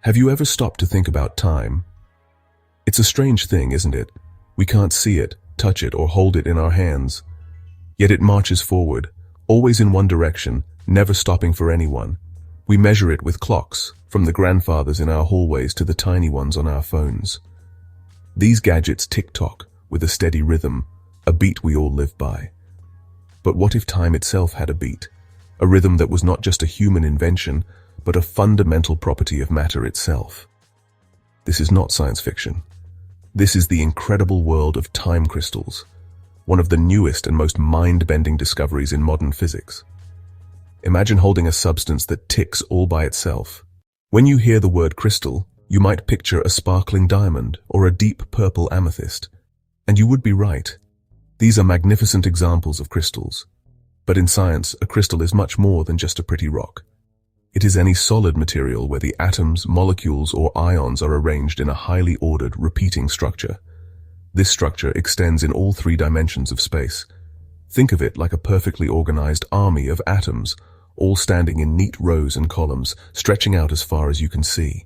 Have you ever stopped to think about time? It's a strange thing, isn't it? We can't see it, touch it, or hold it in our hands. Yet it marches forward, always in one direction, never stopping for anyone. We measure it with clocks, from the grandfathers in our hallways to the tiny ones on our phones. These gadgets tick-tock with a steady rhythm, a beat we all live by. But what if time itself had a beat? A rhythm that was not just a human invention, but a fundamental property of matter itself. This is not science fiction. This is the incredible world of time crystals, one of the newest and most mind-bending discoveries in modern physics. Imagine holding a substance that ticks all by itself. When you hear the word crystal, you might picture a sparkling diamond or a deep purple amethyst. And you would be right. These are magnificent examples of crystals. But in science, a crystal is much more than just a pretty rock. It is any solid material where the atoms, molecules, or ions are arranged in a highly ordered, repeating structure. This structure extends in all three dimensions of space. Think of it like a perfectly organized army of atoms, all standing in neat rows and columns, stretching out as far as you can see.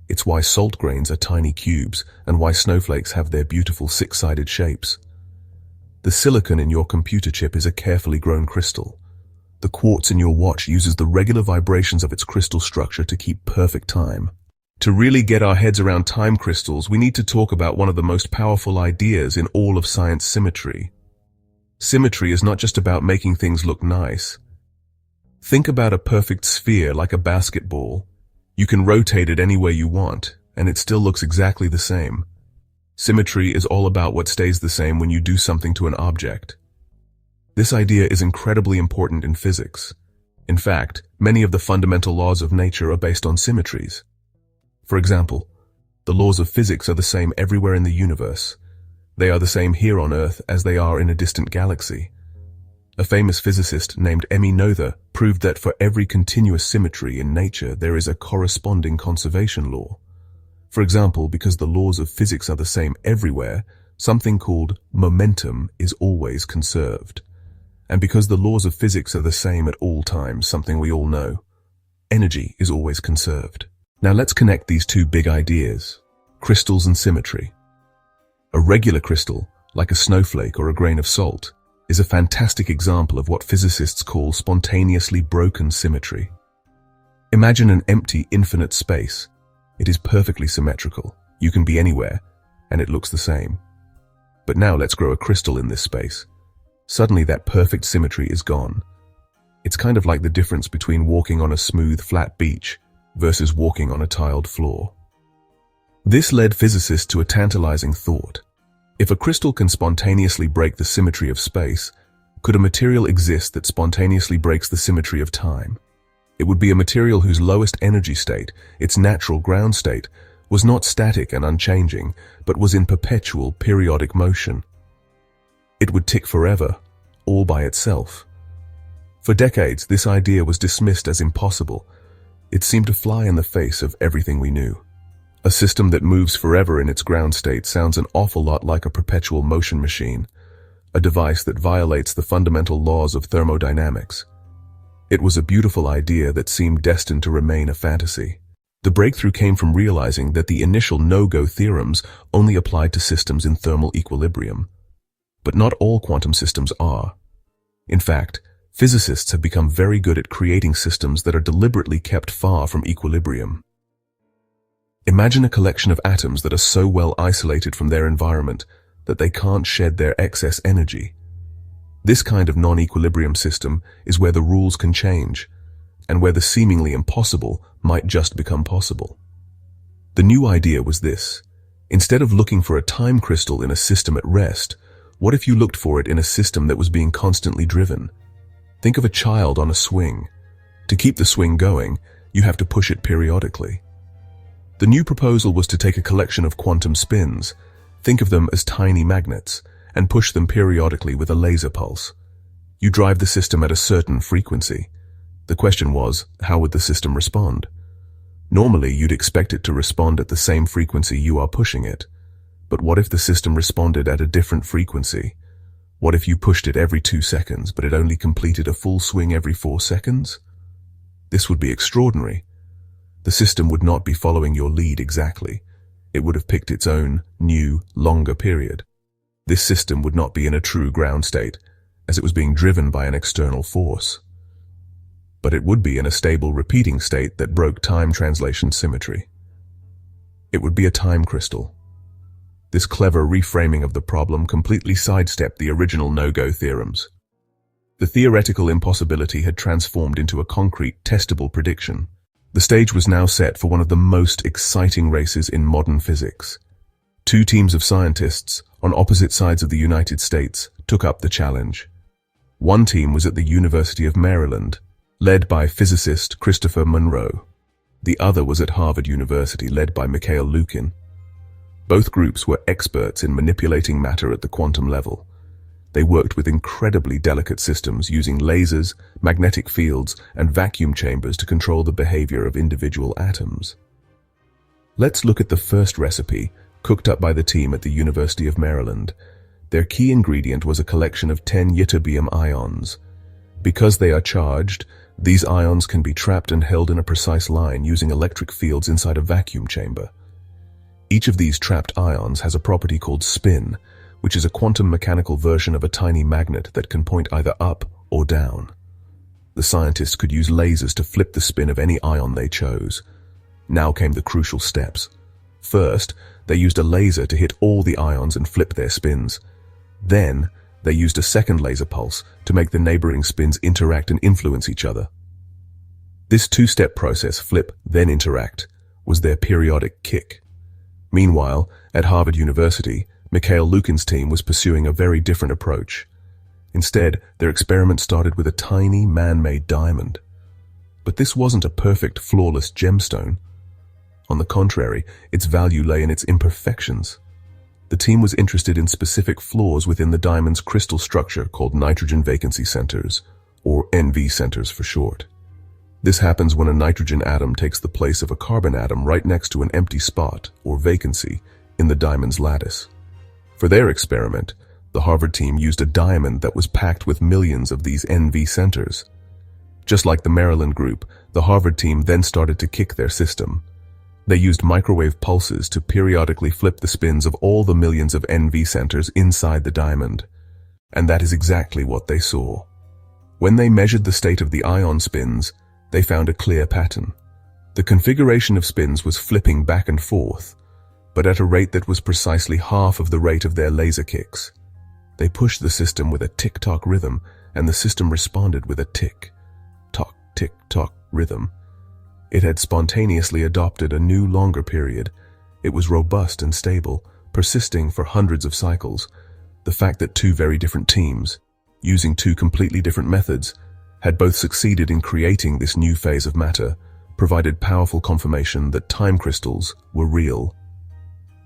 It's why salt grains are tiny cubes, and why snowflakes have their beautiful six-sided shapes. The silicon in your computer chip is a carefully grown crystal. The quartz in your watch uses the regular vibrations of its crystal structure to keep perfect time. To really get our heads around time crystals, we need to talk about one of the most powerful ideas in all of science: symmetry. Symmetry is not just about making things look nice. Think about a perfect sphere like a basketball. You can rotate it any way you want, and it still looks exactly the same. Symmetry is all about what stays the same when you do something to an object. This idea is incredibly important in physics. In fact, many of the fundamental laws of nature are based on symmetries. For example, the laws of physics are the same everywhere in the universe. They are the same here on Earth as they are in a distant galaxy. A famous physicist named Emmy Noether proved that for every continuous symmetry in nature, there is a corresponding conservation law. For example, because the laws of physics are the same everywhere, something called momentum is always conserved. And because the laws of physics are the same at all times, something we all know, energy is always conserved. Now let's connect these two big ideas: crystals and symmetry. A regular crystal, like a snowflake or a grain of salt, is a fantastic example of what physicists call spontaneously broken symmetry. Imagine an empty, infinite space. It is perfectly symmetrical. You can be anywhere, and it looks the same. But now let's grow a crystal in this space. Suddenly that perfect symmetry is gone. It's kind of like the difference between walking on a smooth, flat beach versus walking on a tiled floor. This led physicists to a tantalizing thought. If a crystal can spontaneously break the symmetry of space, could a material exist that spontaneously breaks the symmetry of time? It would be a material whose lowest energy state, its natural ground state, was not static and unchanging, but was in perpetual, periodic motion. It would tick forever, all by itself. For decades, this idea was dismissed as impossible. It seemed to fly in the face of everything we knew. A system that moves forever in its ground state sounds an awful lot like a perpetual motion machine, a device that violates the fundamental laws of thermodynamics. It was a beautiful idea that seemed destined to remain a fantasy. The breakthrough came from realizing that the initial no-go theorems only applied to systems in thermal equilibrium. But not all quantum systems are. In fact, physicists have become very good at creating systems that are deliberately kept far from equilibrium. Imagine a collection of atoms that are so well isolated from their environment that they can't shed their excess energy. This kind of non-equilibrium system is where the rules can change, and where the seemingly impossible might just become possible. The new idea was this: instead of looking for a time crystal in a system at rest, what if you looked for it in a system that was being constantly driven? Think of a child on a swing. To keep the swing going, you have to push it periodically. The new proposal was to take a collection of quantum spins, think of them as tiny magnets, and push them periodically with a laser pulse. You drive the system at a certain frequency. The question was, how would the system respond? Normally, you'd expect it to respond at the same frequency you are pushing it. But what if the system responded at a different frequency? What if you pushed it every 2 seconds, but it only completed a full swing every 4 seconds? This would be extraordinary. The system would not be following your lead exactly. It would have picked its own, new, longer period. This system would not be in a true ground state, as it was being driven by an external force. But it would be in a stable repeating state that broke time translation symmetry. It would be a time crystal. This clever reframing of the problem completely sidestepped the original no-go theorems. The theoretical impossibility had transformed into a concrete, testable prediction. The stage was now set for one of the most exciting races in modern physics. Two teams of scientists, on opposite sides of the United States, took up the challenge. One team was at the University of Maryland, led by physicist Christopher Monroe. The other was at Harvard University, led by Mikhail Lukin. Both groups were experts in manipulating matter at the quantum level. They worked with incredibly delicate systems using lasers, magnetic fields, and vacuum chambers to control the behavior of individual atoms. Let's look at the first recipe, cooked up by the team at the University of Maryland. Their key ingredient was a collection of 10 ytterbium ions. Because they are charged, these ions can be trapped and held in a precise line using electric fields inside a vacuum chamber. Each of these trapped ions has a property called spin, which is a quantum mechanical version of a tiny magnet that can point either up or down. The scientists could use lasers to flip the spin of any ion they chose. Now came the crucial steps. First, they used a laser to hit all the ions and flip their spins. Then, they used a second laser pulse to make the neighboring spins interact and influence each other. This two-step process, flip, then interact, was their periodic kick. Meanwhile, at Harvard University, Mikhail Lukin's team was pursuing a very different approach. Instead, their experiment started with a tiny, man-made diamond. But this wasn't a perfect, flawless gemstone. On the contrary, its value lay in its imperfections. The team was interested in specific flaws within the diamond's crystal structure called nitrogen vacancy centers, or NV centers for short. This happens when a nitrogen atom takes the place of a carbon atom right next to an empty spot, or vacancy, in the diamond's lattice. For their experiment, the Harvard team used a diamond that was packed with millions of these NV centers. Just like the Maryland group, the Harvard team then started to kick their system. They used microwave pulses to periodically flip the spins of all the millions of NV centers inside the diamond. And that is exactly what they saw. When they measured the state of the ion spins, they found a clear pattern. The configuration of spins was flipping back and forth, but at a rate that was precisely half of the rate of their laser kicks. They pushed the system with a tick-tock rhythm, and the system responded with a tick-tock, tick-tock rhythm. It had spontaneously adopted a new, longer period. It was robust and stable, persisting for hundreds of cycles. The fact that two very different teams, using two completely different methods, had both succeeded in creating this new phase of matter, provided powerful confirmation that time crystals were real.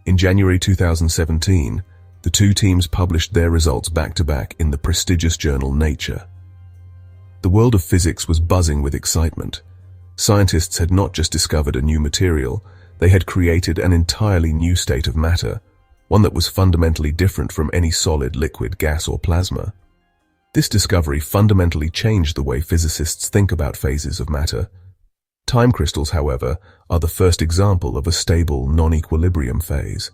In January 2017, the two teams published their results back-to-back in the prestigious journal Nature. The world of physics was buzzing with excitement. Scientists had not just discovered a new material, they had created an entirely new state of matter, one that was fundamentally different from any solid, liquid, gas, or plasma. This discovery fundamentally changed the way physicists think about phases of matter. Time crystals, however, are the first example of a stable, non-equilibrium phase.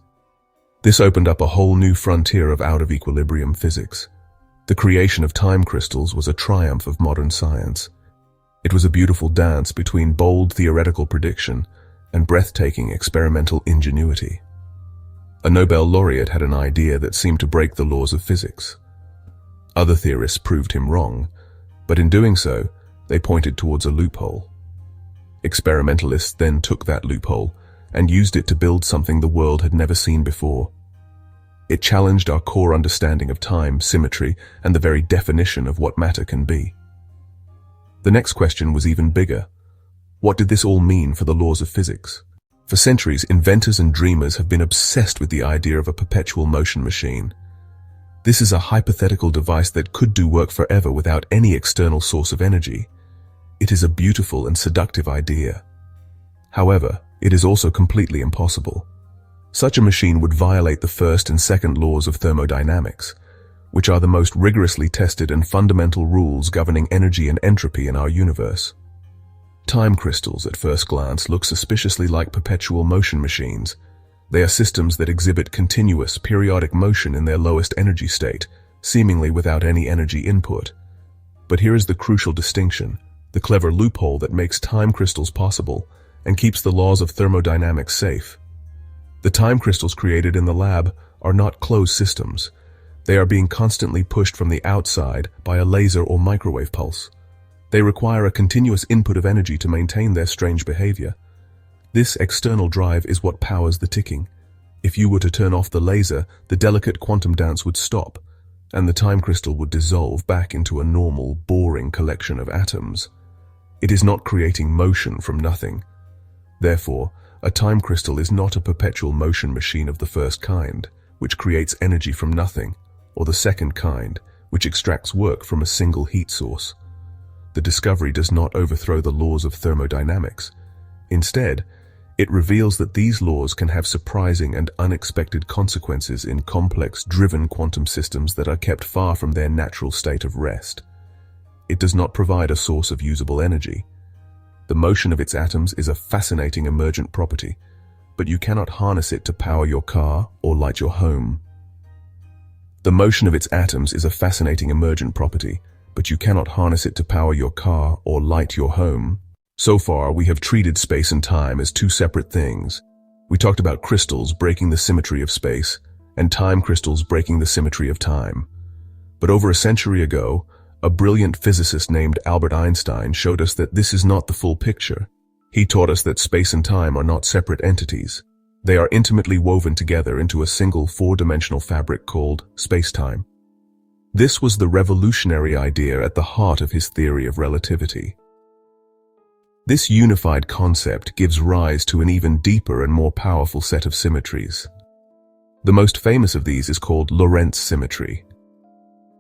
This opened up a whole new frontier of out-of-equilibrium physics. The creation of time crystals was a triumph of modern science. It was a beautiful dance between bold theoretical prediction and breathtaking experimental ingenuity. A Nobel laureate had an idea that seemed to break the laws of physics. Other theorists proved him wrong, but in doing so, they pointed towards a loophole. Experimentalists then took that loophole and used it to build something the world had never seen before. It challenged our core understanding of time, symmetry, and the very definition of what matter can be. The next question was even bigger. What did this all mean for the laws of physics? For centuries, inventors and dreamers have been obsessed with the idea of a perpetual motion machine. This is a hypothetical device that could do work forever without any external source of energy. It is a beautiful and seductive idea. However, it is also completely impossible. Such a machine would violate the first and second laws of thermodynamics, which are the most rigorously tested and fundamental rules governing energy and entropy in our universe. Time crystals, at first glance, look suspiciously like perpetual motion machines. They are systems that exhibit continuous, periodic motion in their lowest energy state, seemingly without any energy input. But here is the crucial distinction, the clever loophole that makes time crystals possible and keeps the laws of thermodynamics safe. The time crystals created in the lab are not closed systems. They are being constantly pushed from the outside by a laser or microwave pulse. They require a continuous input of energy to maintain their strange behavior. This external drive is what powers the ticking. If you were to turn off the laser, the delicate quantum dance would stop, and the time crystal would dissolve back into a normal, boring collection of atoms. It is not creating motion from nothing. Therefore, a time crystal is not a perpetual motion machine of the first kind, which creates energy from nothing, or the second kind, which extracts work from a single heat source. The discovery does not overthrow the laws of thermodynamics. Instead, it reveals that these laws can have surprising and unexpected consequences in complex, driven quantum systems that are kept far from their natural state of rest. It does not provide a source of usable energy. The motion of its atoms is a fascinating emergent property, but you cannot harness it to power your car or light your home. The motion of its atoms is a fascinating emergent property, but you cannot harness it to power your car or light your home. So far, we have treated space and time as two separate things. We talked about crystals breaking the symmetry of space, and time crystals breaking the symmetry of time. But over a century ago, a brilliant physicist named Albert Einstein showed us that this is not the full picture. He taught us that space and time are not separate entities. They are intimately woven together into a single four-dimensional fabric called space-time. This was the revolutionary idea at the heart of his theory of relativity. This unified concept gives rise to an even deeper and more powerful set of symmetries. The most famous of these is called Lorentz symmetry.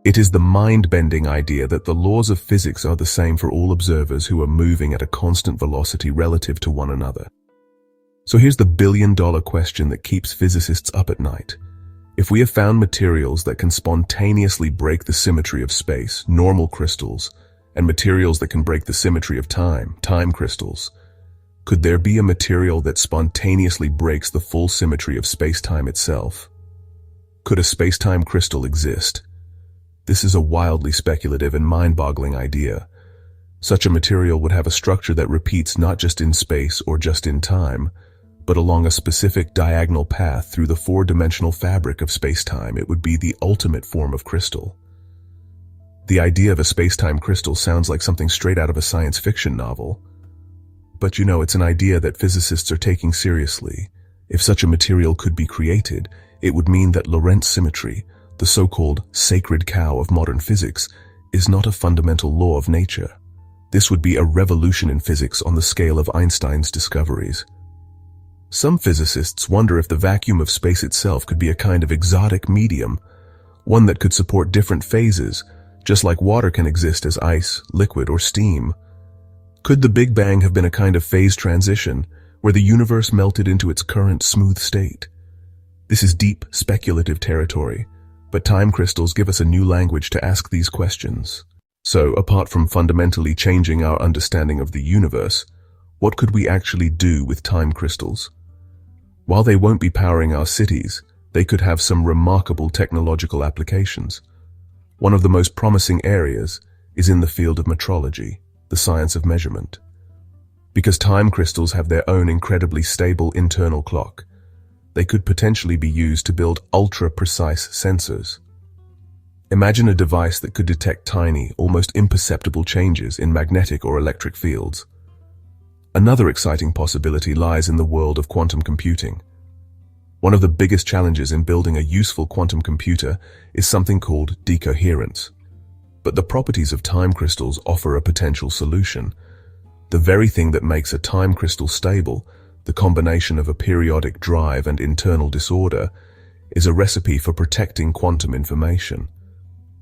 It is the mind-bending idea that the laws of physics are the same for all observers who are moving at a constant velocity relative to one another. So here's the billion-dollar question that keeps physicists up at night. If we have found materials that can spontaneously break the symmetry of space, normal crystals, and materials that can break the symmetry of time, time crystals, could there be a material that spontaneously breaks the full symmetry of space-time itself? Could a space-time crystal exist? This is a wildly speculative and mind-boggling idea. Such a material would have a structure that repeats not just in space or just in time, but along a specific diagonal path through the four-dimensional fabric of space-time. It would be the ultimate form of crystal. The idea of a space-time crystal sounds like something straight out of a science fiction novel. But it's an idea that physicists are taking seriously. If such a material could be created, it would mean that Lorentz symmetry, the so-called sacred cow of modern physics, is not a fundamental law of nature. This would be a revolution in physics on the scale of Einstein's discoveries. Some physicists wonder if the vacuum of space itself could be a kind of exotic medium, one that could support different phases, just like water can exist as ice, liquid, or steam. Could the Big Bang have been a kind of phase transition, where the universe melted into its current smooth state? This is deep, speculative territory, but time crystals give us a new language to ask these questions. So, apart from fundamentally changing our understanding of the universe, what could we actually do with time crystals? While they won't be powering our cities, they could have some remarkable technological applications. One of the most promising areas is in the field of metrology, the science of measurement. Because time crystals have their own incredibly stable internal clock, they could potentially be used to build ultra-precise sensors. Imagine a device that could detect tiny, almost imperceptible changes in magnetic or electric fields. Another exciting possibility lies in the world of quantum computing. One of the biggest challenges in building a useful quantum computer is something called decoherence. But the properties of time crystals offer a potential solution. The very thing that makes a time crystal stable, the combination of a periodic drive and internal disorder, is a recipe for protecting quantum information.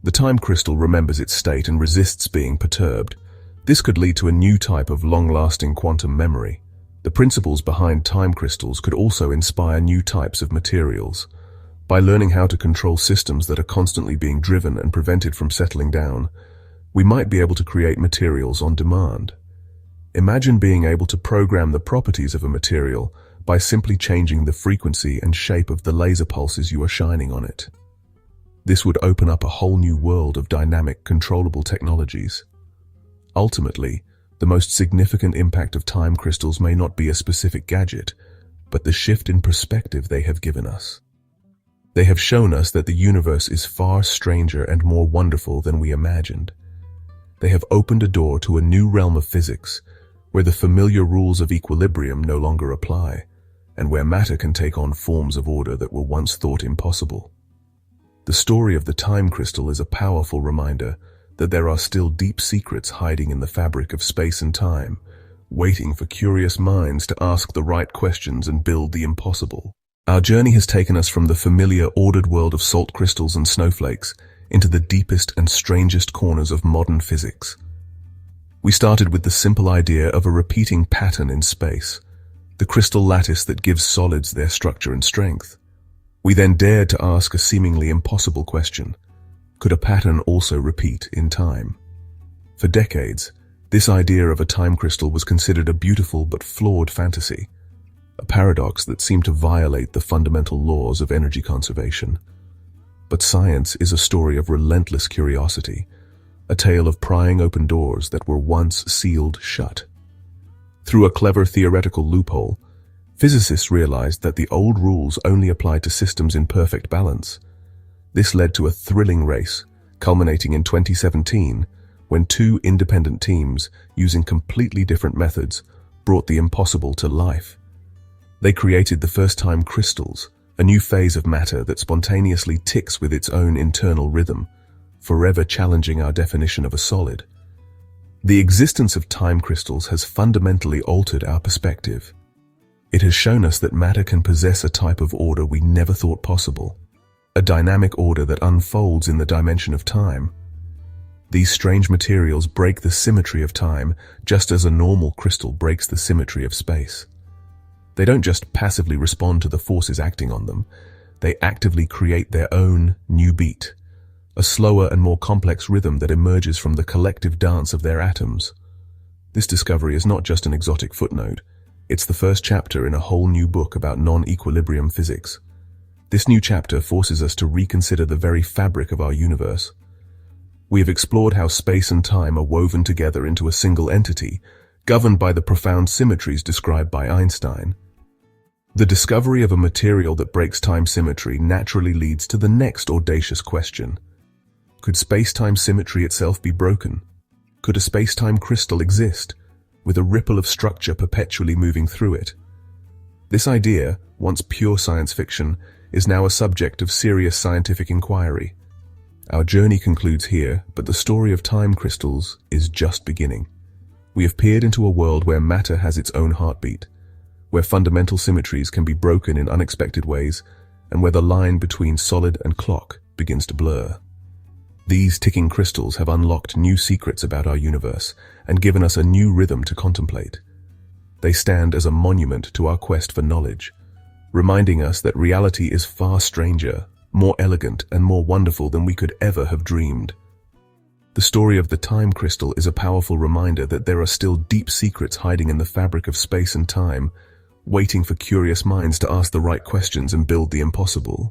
The time crystal remembers its state and resists being perturbed. This could lead to a new type of long-lasting quantum memory. The principles behind time crystals could also inspire new types of materials. By learning how to control systems that are constantly being driven and prevented from settling down, we might be able to create materials on demand. Imagine being able to program the properties of a material by simply changing the frequency and shape of the laser pulses you are shining on it. This would open up a whole new world of dynamic, controllable technologies. Ultimately, the most significant impact of time crystals may not be a specific gadget, but the shift in perspective they have given us. They have shown us that the universe is far stranger and more wonderful than we imagined. They have opened a door to a new realm of physics, where the familiar rules of equilibrium no longer apply, and where matter can take on forms of order that were once thought impossible. The story of the time crystal is a powerful reminder that there are still deep secrets hiding in the fabric of space and time, waiting for curious minds to ask the right questions and build the impossible. Our journey has taken us from the familiar, ordered world of salt crystals and snowflakes into the deepest and strangest corners of modern physics. We started with the simple idea of a repeating pattern in space, the crystal lattice that gives solids their structure and strength. We then dared to ask a seemingly impossible question: could a pattern also repeat in time? For decades, this idea of a time crystal was considered a beautiful but flawed fantasy, a paradox that seemed to violate the fundamental laws of energy conservation. But science is a story of relentless curiosity, a tale of prying open doors that were once sealed shut. Through a clever theoretical loophole, physicists realized that the old rules only applied to systems in perfect balance. This led to a thrilling race, culminating in 2017, when two independent teams, using completely different methods, brought the impossible to life. They created the first-time crystals, a new phase of matter that spontaneously ticks with its own internal rhythm, forever challenging our definition of a solid. The existence of time crystals has fundamentally altered our perspective. It has shown us that matter can possess a type of order we never thought possible, a dynamic order that unfolds in the dimension of time. These strange materials break the symmetry of time just as a normal crystal breaks the symmetry of space. They don't just passively respond to the forces acting on them, they actively create their own new beat, a slower and more complex rhythm that emerges from the collective dance of their atoms. This discovery is not just an exotic footnote, it's the first chapter in a whole new book about non-equilibrium physics. This new chapter forces us to reconsider the very fabric of our universe. We have explored how space and time are woven together into a single entity, governed by the profound symmetries described by Einstein. The discovery of a material that breaks time symmetry naturally leads to the next audacious question. Could space-time symmetry itself be broken? Could a space-time crystal exist, with a ripple of structure perpetually moving through it? This idea, once pure science fiction, is now a subject of serious scientific inquiry. Our journey concludes here, but the story of time crystals is just beginning. We have peered into a world where matter has its own heartbeat, where fundamental symmetries can be broken in unexpected ways, and where the line between solid and clock begins to blur. These ticking crystals have unlocked new secrets about our universe and given us a new rhythm to contemplate. They stand as a monument to our quest for knowledge, reminding us that reality is far stranger, more elegant, and more wonderful than we could ever have dreamed. The story of the time crystal is a powerful reminder that there are still deep secrets hiding in the fabric of space and time, waiting for curious minds to ask the right questions and build the impossible.